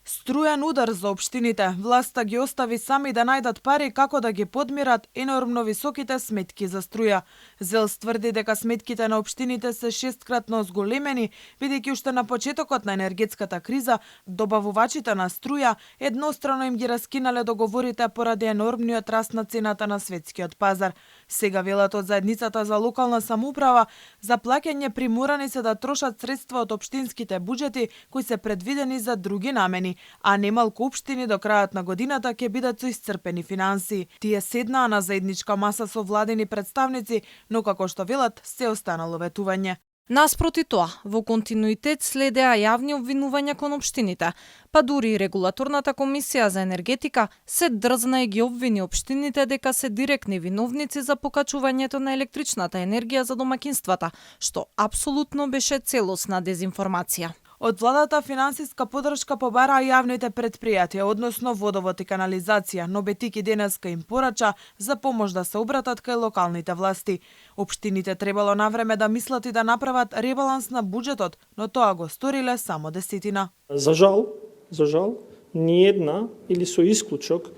Струен удар за општините. Власта ги остави сами да најдат пари како да ги подмират енормно високите сметки за струја. ЗЕЛС тврди дека сметките на општините се шесткратно зголемени, бидејќи уште на почетокот на енергетската криза добавувачите на струја еднострано им ги раскинале договорите поради енормниот раст на цената на светскиот пазар. Сега велат од заедницата за локална самоуправа за плаќање приморани се да трошат средства од општинските буџети кои се предвидени за други намени, а немалку општини до крајот на годината ќе бидат со исцрпени финансии. Тие седнаа на заедничка маса со владени представници, но како што велат, се останало ветување. Наспроти тоа, во континуитет следеа јавни обвинувања кон општините, па дури и регулаторната комисија за енергетика се дрзна и ги обвини општините дека се директни виновници за покачувањето на електричната енергија за домакинствата, што апсолутно беше целосна дезинформација. Од владата финансиска поддршка побараа јавните предпријатија, односно водовод и канализација, но Бетики денеска им порача за помош да се обратат кај локалните власти. Општините требало навреме да мислат и да направат ребаланс на буџетот, но тоа го сториле само десетина. За жал, ниедна или со исклучок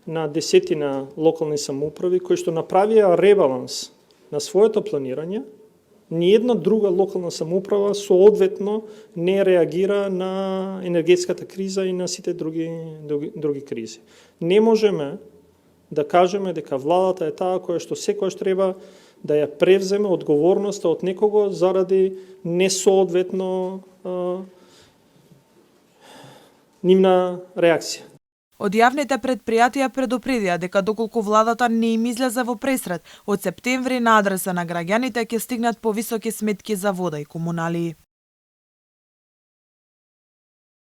на десетина локални самоуправи кои што направија ребаланс на своето планирање, ниедна друга локална самоуправа соодветно не реагира на енергетската криза и на сите други кризи. Не можеме да кажеме дека владата е таа која што секогаш треба да ја превземе одговорноста од некого заради несоодветно нивна реакција. Од јавните предпријатија предупредија дека доколку владата не им излезе во пресрет, од септември на адреса на граѓаните ќе стигнат повисоки сметки за вода и комуналии.